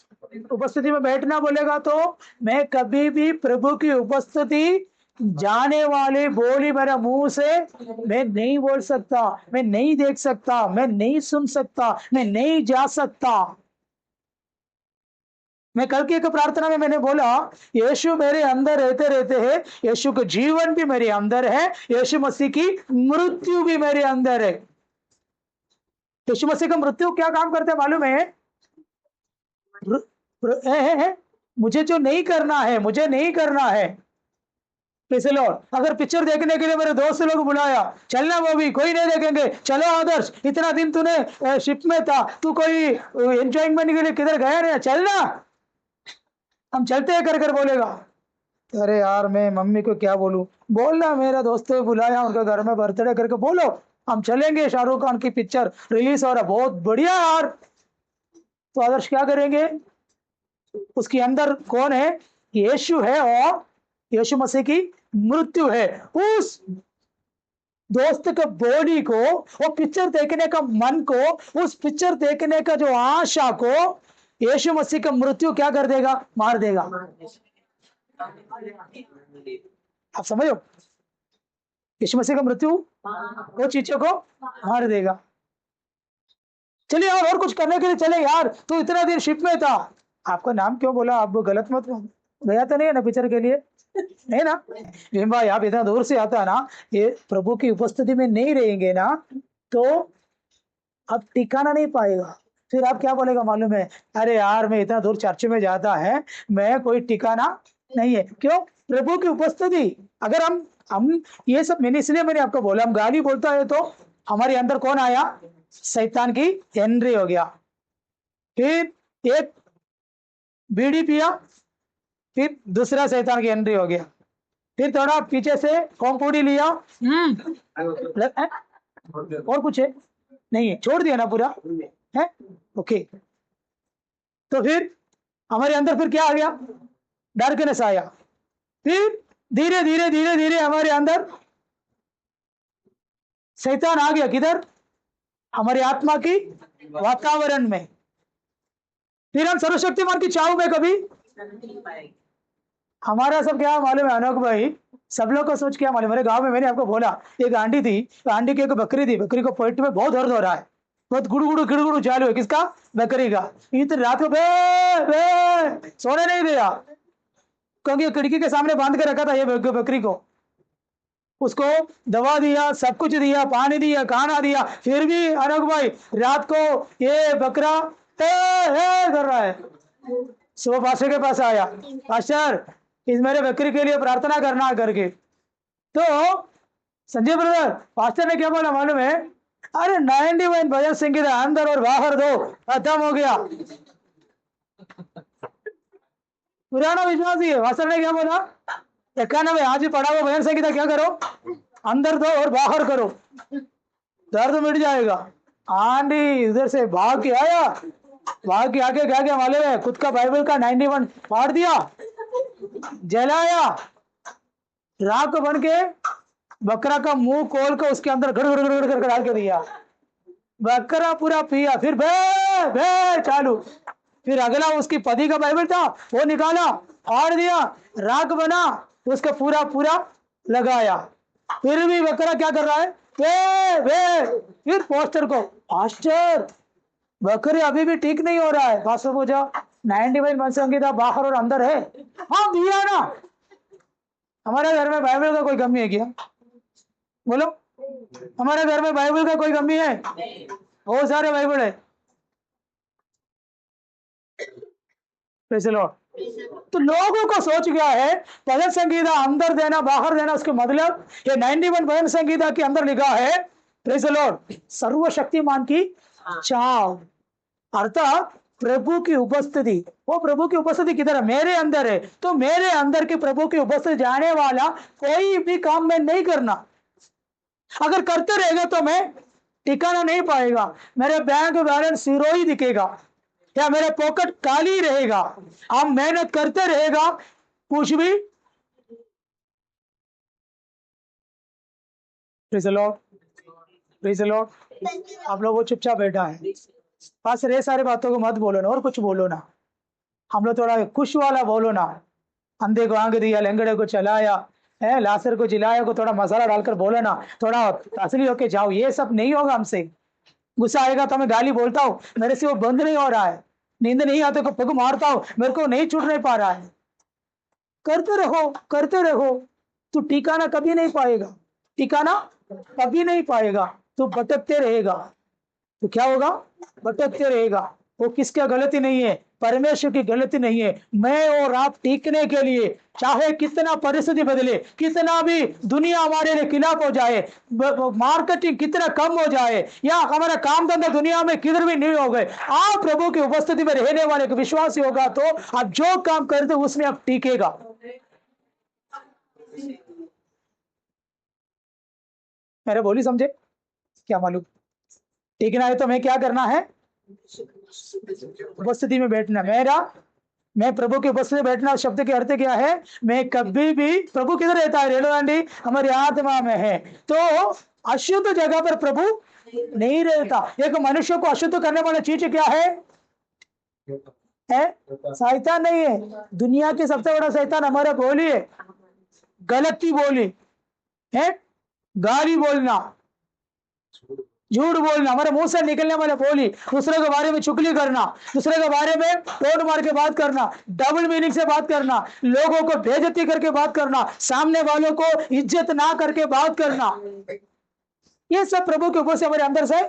उपस्थिति में बैठना बोलेगा तो मैं कभी भी प्रभु की उपस्थिति जाने वाले बोली मेरा मुंह से मैं नहीं बोल सकता, मैं नहीं देख सकता, मैं नहीं सुन सकता, मैं नहीं जा सकता। मैं कल की एक प्रार्थना में मैंने बोला यीशु मेरे अंदर रहते रहते हैं, यीशु का जीवन भी मेरे अंदर है, यीशु मसीह की मृत्यु भी मेरे अंदर है। यीशु मसीह का मृत्यु क्या काम करते मालूम है? मुझे जो नहीं करना है, मुझे नहीं करना है। अगर पिक्चर देखने के लिए मेरे दोस्त लोग बुलाया, चलना वो भी कोई नहीं देखेंगे, चलो आदर्श इतना दिन तूने शिप में था, तू कोई एंजॉयमेंट के लिए किधर गया नहीं, चलना। हम चलते हैं कर कर बोलेगा, अरे यार मैं मम्मी को क्या बोलूं? बोलना मेरा दोस्त बुलाया उनके घर में बर्थडे करके बोलो हम चलेंगे, शाहरुख खान की पिक्चर रिलीज हो रहा, बहुत बढ़िया यार। तो आदर्श क्या करेंगे? उसके अंदर कौन है? यीशु है और यीशु मसीह की मृत्यु है। उस दोस्त के बॉडी को, वो पिक्चर देखने का मन को, उस पिक्चर देखने का जो आशा को यीशु मसीह का मृत्यु क्या कर देगा? मार देगा। आप समझो, यीशु मसीह का मृत्यु वो चीजों को मार देगा। चलिए और कुछ करने के लिए चले यार, तू इतना देर शिप में था, आपका नाम क्यों बोला? आप गलत मत गया तो नहीं है ना पिक्चर के लिए? नहीं ना भीम भाई, आप इतना दूर से आता ना, ये प्रभु की उपस्थिति में नहीं रहेंगे ना तो आप ठिकाना नहीं पाएगा। फिर आप क्या बोलेगा मालूम है? अरे यार मैं इतना दूर चर्च में जाता है, मैं कोई ठिकाना नहीं है। क्यों? प्रभु की उपस्थिति। अगर हम ये सब, मैंने आपको बोला हम गाली बोलता है तो हमारे अंदर कौन आया? शैतान की एंट्री हो गया। फिर एक बीड़ी पिया, फिर दूसरा शैतान की एंट्री हो गया। फिर थोड़ा पीछे से कॉम्पूडी लिया, और कुछ है नहीं है, छोड़ दिया ना पूरा है। ओके, तो फिर हमारे अंदर फिर क्या आ गया, डार्कनेस आया। फिर धीरे धीरे धीरे धीरे हमारे अंदर शैतान आ गया, किधर, हमारी आत्मा की वातावरण में। फिर हम सर्वशक्तिमान की चाव में कभी हमारा सब क्या मालूम है अनोख भाई, सब लोग को सोच क्या मालूम, मेरे गांव में मैंने आपको बोला एक आंटी थी, तो आंटी की एक बकरी थी, बकरी को पेट में बहुत दर्द हो रहा है, बहुत गुड़गुड़ू गिड़गुड़ू चालू है, किसका, बकरी का। इतनी रात को बे बे सोने नहीं दिया, क्योंकि खिड़की के सामने बांध के रखा था ये बकरी को। उसको दवा दिया, सब कुछ दिया, पानी दिया, खाना दिया, फिर भी अनोख भाई रात को ये बकरा कर रहा है। सुबह पास्टर के पास आया, पास्टर इस मेरे बकरी के लिए प्रार्थना करना करके। तो संजय ब्रदर, पास्टर ने क्या बोला मालूम है, अरे 91 भजन संगीता अंदर और बाहर दो, खत्म हो गया। पुराना विश्वास ही है। पास्टर ने क्या बोला, 91 आज ही पढ़ा हुआ भजन संगीता क्या करो, अंदर दो और बाहर करो, दर्द मिट जाएगा। आंधी इधर से भाग के आया, भाग के आके क्या क्या मालूम है, खुद का बाइबल का 91 फाड़ दिया, जलाया, राख बन के बकरा का मुंह खोल कर उसके अंदर गड़ गड़ गड़ कर डाल के दिया, बकरा पूरा पिया, फिर बे बे चालू। फिर अगला उसकी पति का बाइबल था, वो निकाला, फाड़ दिया, राख बना, उसका पूरा पूरा लगाया, फिर भी बकरा क्या कर रहा है, वे वे। फिर पोस्टर को, पास्टर बकरे अभी भी ठीक नहीं हो रहा है। पास्टर पूछा 91 मन संगीता बाहर और अंदर है, हाँ दिया ना। हमारे घर में बाइबल का कोई कमी है क्या, बोलो, हमारे घर में बाइबल का कोई कमी है, बहुत सारे बाइबल है। तो लोगों को सोच गया है भजन संगीता अंदर देना बाहर देना, उसके मतलब ये 91 भजन संगीता के अंदर लिखा है, प्रेज द लॉर्ड, सर्वशक्तिमान की चाव, अर्थात प्रभु की उपस्थिति। वो प्रभु की उपस्थिति किधर है, मेरे अंदर है, तो मेरे अंदर की प्रभु की उपस्थिति जाने वाला कोई भी काम मैं नहीं करना। अगर करते रहेगा तो मैं टिकाना नहीं पाएगा, मेरे बैंक बैलेंस जीरो ही दिखेगा, या मेरा पॉकेट खाली रहेगा। हम मेहनत करते रहेगा, कुछ भी praise the Lord, praise the Lord. आप लोग वो चुपचाप बैठा है, पास रे सारे बातों को मत बोलो ना, और कुछ बोलो ना, हम लोग थोड़ा खुश वाला बोलो ना। अंधे को आंख दिया, लंगड़े को चलाया है, लासर को जिलाया को थोड़ा मसाला डालकर बोलो ना, थोड़ा असली होके जाओ। ये सब नहीं होगा हमसे, गुस्सा आएगा तो मैं गाली बोलता हूँ, मेरे से वो बंद नहीं हो रहा है, नींद नहीं आते को पग मारता हूँ, मेरे को नहीं छूट नहीं पा रहा है। करते रहो करते रहो, तू ठिकाना कभी नहीं पाएगा, ठिकाना कभी नहीं पाएगा, तू भटकते रहेगा। तो क्या होगा, भटकते रहेगा। वो किसका गलती नहीं है, परमेश्वर की गलती नहीं है। मैं और आप टिकने के लिए चाहे कितना परिस्थिति बदले, कितना भी दुनिया हमारे लिए खिलाफ हो जाए, मार्केटिंग कितना कम हो जाए, या हमारा काम धंधा दुनिया में किधर भी नहीं हो गए, आप प्रभु की उपस्थिति में रहने वाले एक विश्वासी होगा तो आप जो काम करते उसमें आप टिकेगा। मेरे बोली समझे, क्या मालूम, टिकना है तो मैं क्या करना है, उपस्थिति में बैठना। मैं प्रभु की उपस्थिति में बैठना शब्द के अर्थ क्या है, मैं कभी भी, प्रभु किधर रहता है, रेणु आंटी हमारी आत्मा में है, तो अशुद्ध जगह पर प्रभु नहीं रहता। एक मनुष्य को अशुद्ध करने वाली चीज क्या है, शैतान नहीं है। दुनिया की सबसे बड़ा शैतान हमारा बोली है, गलती बोली है, गाली बोलना, झूठ बोलना, हमारे मुंह से निकलने वाले बोली, दूसरे के बारे में चुगली करना, दूसरे के बारे में टोट मार के बात करना, डबल मीनिंग से बात करना, लोगों को बेइज्जती करके बात करना, सामने वालों को इज्जत ना करके बात करना, ये सब प्रभु के ऊपर से हमारे अंदर से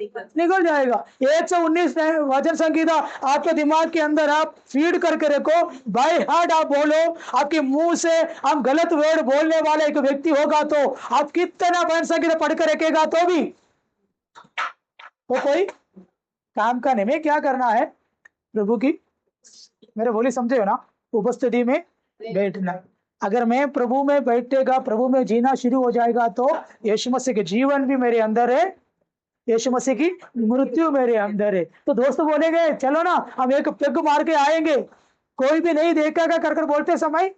निकल जाएगा। 119 वचन संगीता आपके दिमाग के अंदर आप फीड करके रखो, बाय हार्ट आप बोलो। आपके मुंह से हम गलत वर्ड बोलने वाला एक व्यक्ति होगा तो आप कितना वचन संगीता पढ़कर रखेगा तो भी वो कोई काम का नहीं। में क्या करना है, प्रभु की, मेरे बोली समझे हो ना, उपस्थिति में बैठना। अगर मैं प्रभु में बैठेगा, प्रभु में जीना शुरू हो जाएगा, तो यीशु मसीह के जीवन भी मेरे अंदर है, यीशु मसीह की मृत्यु मेरे अंदर है। तो दोस्त बोलेंगे चलो ना हम एक पेग मार के आएंगे, कोई भी नहीं देखेगा कर कर बोलते समय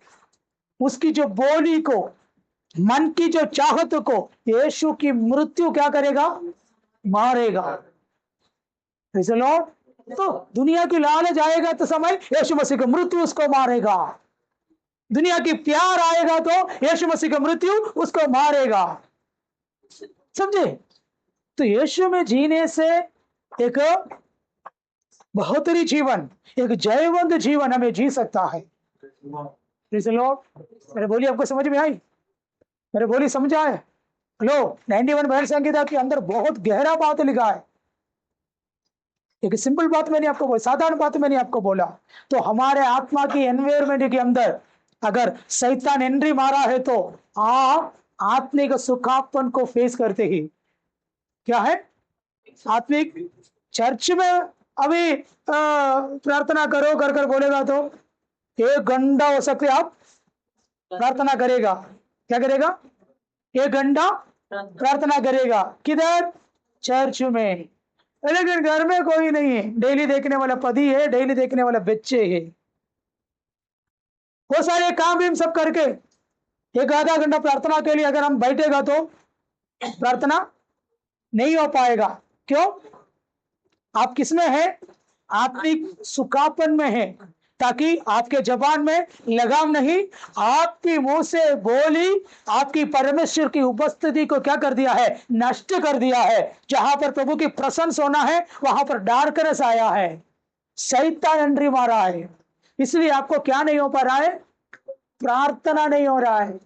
उसकी जो बोली को, मन की जो चाहत को यीशु की मृत्यु क्या करेगा, मारेगा। Praise the Lord। तो दुनिया की लालच आएगा तो समय यीशु मसीह की मृत्यु उसको मारेगा, दुनिया की प्यार आएगा तो यीशु मसीह की मृत्यु उसको मारेगा। समझे? तो यीशु में जीने से एक बहुतरी जीवन, एक जयवंत जीवन हमें जी सकता है। Praise the Lord। मेरे बोली आपको समझ में आई? मेरे बोली समझ आए? लो 91 भजन संगीता के अंदर बहुत गहरा बात लिखा है। एक सिंपल बात मैंने आपको बोला, साधारण बात मैंने आपको बोला। तो हमारे आत्मा की एनवायरमेंट के अंदर अगर शैतान एंट्री मारा है तो आप आत्मिक सुखापन को फेस करते ही क्या है, आत्मिक चर्च में अभी प्रार्थना करो कर कर बोलेगा तो 1 घंटा हो सकते आप प्रार्थना करेगा, क्या करेगा, 1 घंटा प्रार्थना करेगा, किधर, चर्च में। लेकिन घर में कोई नहीं है, डेली देखने वाला पति है, डेली देखने वाला बच्चे है, वो सारे काम भी हम सब करके 1 आधा घंटा प्रार्थना के लिए अगर हम बैठेगा तो प्रार्थना नहीं हो पाएगा। क्यों? आप किसमें है, आत्मिक सुखापन में है, ताकि आपके जबान में लगाम नहीं, आपकी मुंह से बोली आपकी परमेश्वर की उपस्थिति को क्या कर दिया है, नष्ट कर दिया है। जहां पर प्रभु की प्रशंसा होना है वहां पर डार्कनेस आया है, शैतान एंट्री मारा है। इसलिए आपको क्या नहीं हो पा रहा है, प्रार्थना नहीं हो रहा है।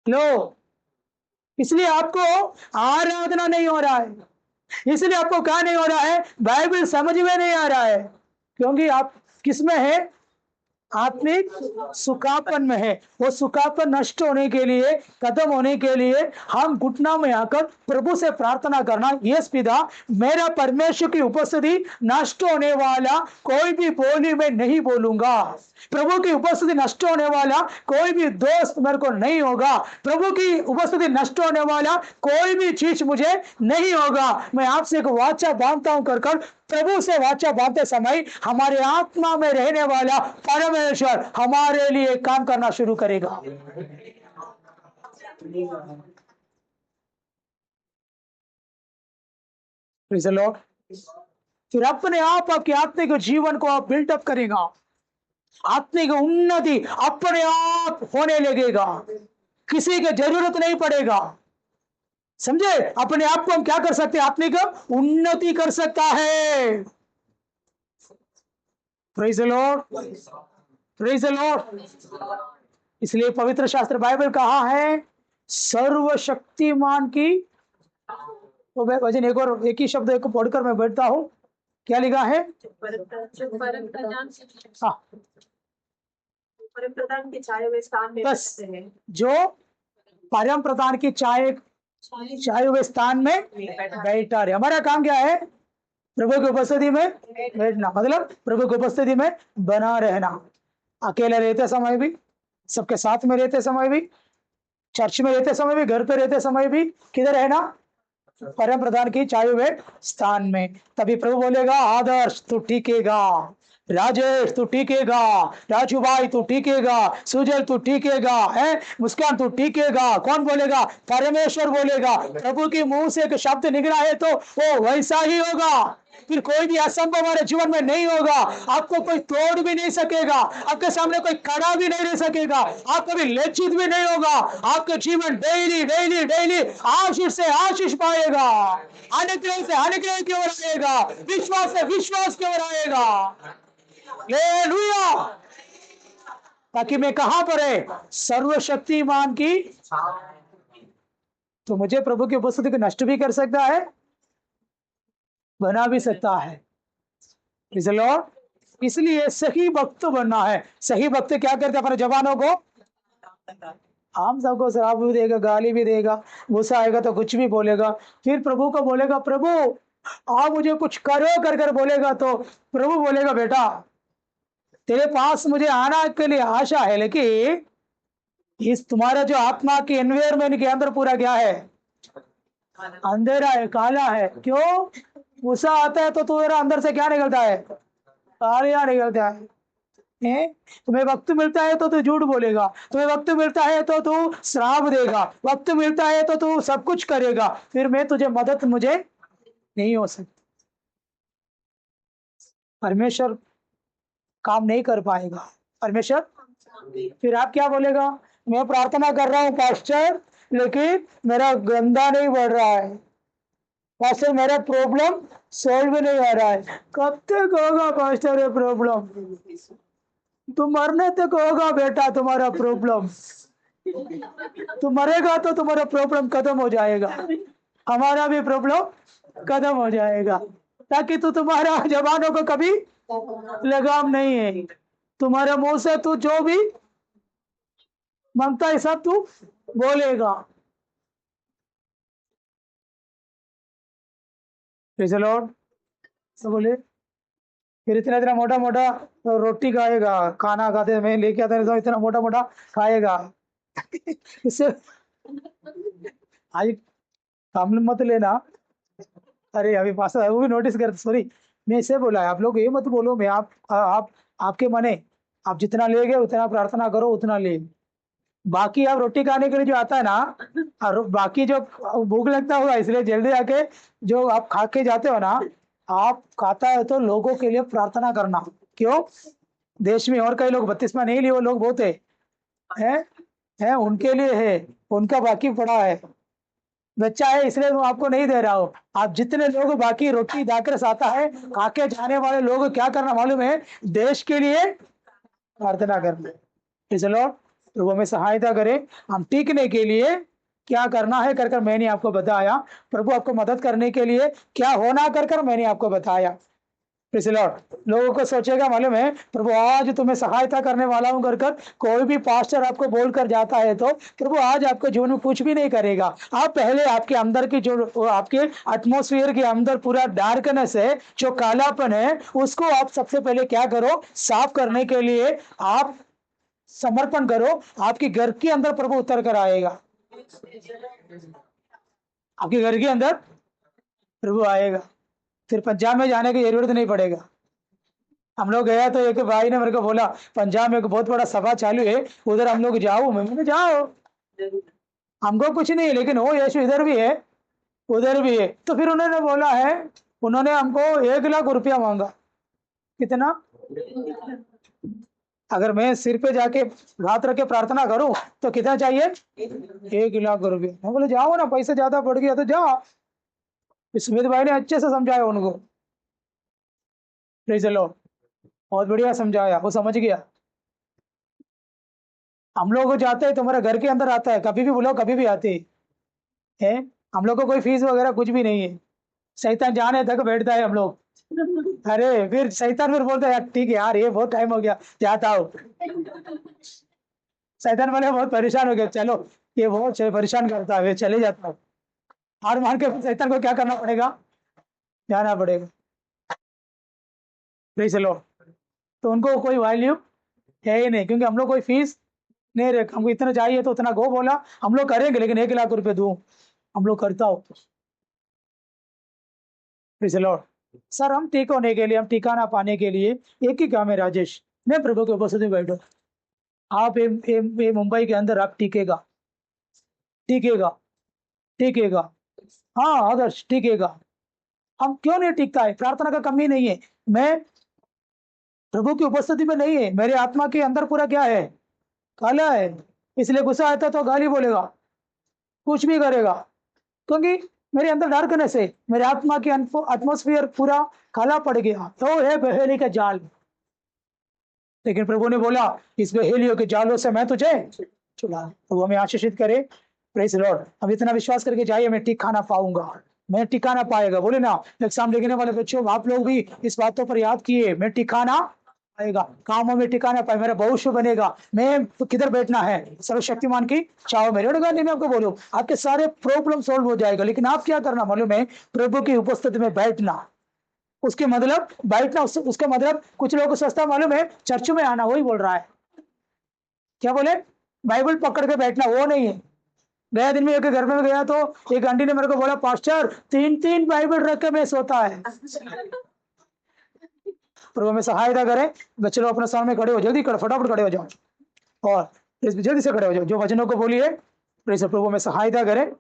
लो, इसलिए आपको आराधना नहीं हो रहा है, इसलिए आपको क्या नहीं हो रहा है, बाइबल समझ में नहीं आ रहा है, क्योंकि आप किसमें है, आत्मिक सुखापन में है। वो सुखापन नष्ट होने के लिए, खत्म होने के लिए हम घुटना में आकर प्रभु से प्रार्थना करना, यस पिता मेरा परमेश्वर की उपस्थिति नष्ट होने वाला कोई भी बोली में नहीं बोलूंगा, प्रभु की उपस्थिति नष्ट होने वाला कोई भी दोस्त मेरे को नहीं होगा, प्रभु की उपस्थिति नष्ट होने वाला कोई भी चीज मुझे नहीं होगा। मैं आपसे एक वाचा बांधता हूं कर प्रभु से वाचा बांधते समय हमारे आत्मा में रहने वाला परमेश्वर हमारे लिए काम करना शुरू करेगा। Praise the Lord। फिर अपने आप आपके आत्मिक जीवन को आप बिल्डअप करेगा, आत्मिक उन्नति अपने आप होने लगेगा, किसी की जरूरत नहीं पड़ेगा। समझे? अपने आप को हम क्या कर सकते हैं, आत्मिक उन्नति कर सकता है। Praise the Lord, praise the Lord. इसलिए पवित्र शास्त्र बाइबल कहा है सर्वशक्तिमान की, तो मैं भजन एक ही शब्द एक पढ़कर मैं बैठता हूं, क्या लिखा है, हाँ, परम प्रधान की छाया हुए स्थान में बस बैठते हैं। जो परम प्रधान की छाए हुए स्थान में बैठा रहे। हमारा काम क्या है, प्रभु की उपस्थिति में बैठना, मतलब प्रभु की उपस्थिति में बना रहना। अकेले रहते समय भी, सबके साथ में रहते समय भी, चर्च में रहते समय भी, घर पे रहते समय भी, किधर रहना, परम प्रधान की छाए हुए स्थान में। तभी प्रभु बोलेगा आदर्श तू टिकेगा, राजेश तू टिकेगा, राजू भाई तू टिकेगा, सुजल तू टिकेगा, है मुस्कान तू टिकेगा। कौन बोलेगा, परमेश्वर बोलेगा। प्रभु के मुंह से एक शब्द निकला है तो वो वैसा ही होगा। फिर कोई भी असंभव हमारे जीवन में नहीं होगा, आपको कोई तोड़ भी नहीं सकेगा, आपके सामने कोई खड़ा भी नहीं रह सकेगा, आप कभी लज्जित भी नहीं होगा। आपके जीवन डेली डेली डेली आशीष से आशीष पाएगा, अनुग्रह से अनुग्रह की ओर आएगा, विश्वास से विश्वास की ओर आएगा। हालेलुया। ताकि मैं कहां पर है, सर्वशक्तिमान की, तो मुझे प्रभु की उपस्थिति को नष्ट भी कर सकता है, बना भी सकता है। Praise the Lord। इसलिए सही भक्त बनना है। सही भक्त क्या करते हैं, अपने जवानों को, हम सबको शराब भी देगा, गाली भी देगा, गुस्सा आएगा तो कुछ भी बोलेगा, फिर प्रभु को बोलेगा प्रभु आप मुझे कुछ करो कर कर बोलेगा तो प्रभु बोलेगा बेटा तेरे पास मुझे आना के लिए आशा है, लेकिन इस तुम्हारा जो आत्मा की एनवायरमेंट के अंदर पूरा क्या है? अंधेरा है, काला है। क्यों? गुस्सा आता है तो तुम्हारा अंदर से क्या निकलता है? कालिया निकलता है। तुम्हें वक्त मिलता है तो तू झूठ बोलेगा, तुम्हें वक्त मिलता है तो तू श्राप देगा, वक्त मिलता है तो तू सब कुछ करेगा, फिर मैं तुझे मदद मुझे नहीं हो सकती। परमेश्वर काम नहीं कर पाएगा। परमेश्वर फिर आप क्या बोलेगा? मैं प्रार्थना कर रहा हूँ पास्टर, लेकिन मेरा गंदा नहीं बढ़ रहा है। पास्टर मेरा प्रॉब्लम सॉल्व नहीं हो रहा है। कब तक होगा पास्टर ये प्रॉब्लम? तुम मरने तक होगा बेटा तुम्हारा प्रॉब्लम। तुम मरेगा तो तुम्हारा प्रॉब्लम खत्म हो जाएगा, हमारा भी प्रॉब्लम खत्म हो जाएगा, ताकि तू तुम्हारा जवानों को कभी लगाम नहीं है। तुम्हारे मुंह से तू जो भी मांगता है सब तू बोलेगा। लॉर्ड तो बोले, फिर इतना इतना मोटा मोटा रोटी खाएगा, खाना खाते मैं लेके आता तो इतना मोटा मोटा खाएगा। इससे आज काम मत लेना। अरे अभी पास वो भी नोटिस कर, सॉरी मैं इसे बोला है, आप लोग ये मत बोलो मैं आप आपके मने आप जितना ले गए उतना प्रार्थना करो, उतना ले। बाकी आप रोटी खाने के लिए जो आता है ना, और बाकी जो भूख लगता होगा इसलिए जल्दी आके जो आप खा के जाते हो ना, आप खाता है तो लोगों के लिए प्रार्थना करना। क्यों? देश में और कई लोग बत्तीसवा नहीं लिए, वो लोग बहुत है उनके लिए है, उनका बाकी पड़ा है, बच्चा है इसलिए मैं आपको नहीं दे रहा हूँ। आप जितने लोग बाकी रोटी दाकरस आता है खाके जाने वाले लोग क्या करना मालूम है? देश के लिए प्रार्थना करना। चलो प्रभु हमें सहायता करे, हम टीकने के लिए क्या करना है कर कर मैंने आपको बताया। प्रभु आपको मदद करने के लिए क्या होना कर कर मैंने आपको बताया। लोगों को सोचेगा मालूम है प्रभु आज तुम्हें सहायता करने वाला हूं कर कर कोई भी पास्टर आपको बोल कर जाता है तो प्रभु आज आपके जीवन में कुछ भी नहीं करेगा। आप पहले आपके अंदर की जो आपके एटमॉस्फेयर के अंदर पूरा डार्कनेस है, जो कालापन है, उसको आप सबसे पहले क्या करो? साफ करने के लिए आप समर्पण करो। आपके घर के अंदर प्रभु उतर कर आएगा, आपके घर के अंदर प्रभु आएगा, फिर पंजाब में जाने की जरूरत नहीं पड़ेगा। हम लोग गया तो एक भाई ने मेरे को बोला पंजाब में एक बहुत बड़ा सभा चालू है, उधर हम लोग जाओ। मैंने जाओ, हमको कुछ नहीं, लेकिन हो यीशु इधर भी है उधर भी है। तो फिर उन्होंने बोला है, उन्होंने हमको 1 लाख रुपया मांगा। कितना? अगर मैं सिर पे जाके हाथ रख के प्रार्थना करूं तो कितना चाहिए? 1 लाख रुपया। मैं बोले जाओ ना, पैसे ज्यादा पड़ गया तो जाओ। सुमित भाई ने अच्छे से समझाया उनको, प्रेज़ द लॉर्ड, बहुत बढ़िया समझाया, वो समझ गया। हम लोग जाते हैं तुम्हारे घर के अंदर आता है, कभी भी बुलाओ कभी भी आते है। हम लोग को कोई फीस वगैरह कुछ भी नहीं है। शैतान जाने तक बैठता है हम लोग। अरे फिर शैतान फिर बोलता है यार ठीक है यार ये बहुत टाइम हो गया जाता हूँ। शैतान वाले बहुत परेशान हो गया, चलो ये बहुत परेशान करता है, चले जाता हूँ। हार मान के शैतान को क्या करना पड़ेगा? जाना पड़ेगा। Praise the Lord. तो उनको कोई वैल्यू है ही नहीं, क्योंकि हम लोग कोई फीस नहीं रखे। हमको इतना चाहिए तो उतना गो बोला, हम लोग करेंगे, लेकिन 1 लाख रुपए दूं हम लोग करता हो। Praise the Lord. सर हम ठीक होने के लिए, हम ठिकाना पाने के लिए एक ही काम है राजेश, मैं प्रभु के उपस्थिति में बैठो। आप ये मुंबई के अंदर आप टिकेगा टिकेगा टिकेगा, हाँ आदर्श टिकेगा। हम क्यों नहीं टिकता है? प्रार्थना का कमी नहीं है, मैं प्रभु की उपस्थिति में नहीं है, मेरे आत्मा के अंदर पूरा क्या है? काला है। इसलिए गुस्सा आता तो गाली बोलेगा, कुछ भी करेगा, क्योंकि मेरे अंदर डार्कनेस है, मेरे आत्मा के एटमॉस्फेयर पूरा काला पड़ गया। तो है बहेली का जाल। लेकिन प्रभु ने बोला इस बहेलियों के जालों से मैं तुझे छुड़ा। प्रभु हमें आशीषित करे। Praise the Lord. हम इतना विश्वास करके जाइए, मैं टिकाना पाऊंगा, मैं टिकाना पाएगा। बोले ना एग्जाम लिखने वाले बच्चों, आप लोग भी इस बातों पर याद किए, मैं टिकाना पाएगा, कामों में टिकाना पाए, मेरा भविष्य बनेगा। मैं किधर बैठना है? सर्वशक्तिमान की छाव में। गांधी में आपको बोलूं आपके सारे प्रॉब्लम सॉल्व हो जाएगा, लेकिन आप क्या करना मालूम है? प्रभु की उपस्थिति में बैठना। उसके मतलब बैठना, उसका मतलब कुछ लोगों को सस्ता मालूम है, चर्च में आना, वही बोल रहा है। क्या बोले? बाइबल पकड़ के बैठना, वो नहीं है। गया दिन में एक घर में गया तो एक आंटी ने मेरे को बोला, पास्टर 3-3 बाइबल रख के मैं सोता है। प्रभु में सहायता करें। बच्चे लोग अपने सामने खड़े हो, जल्दी फटाफट खड़े हो जाओ और जल्दी से खड़े हो जाओ। जो वचनों को बोलिए, प्रभु में सहायता करें।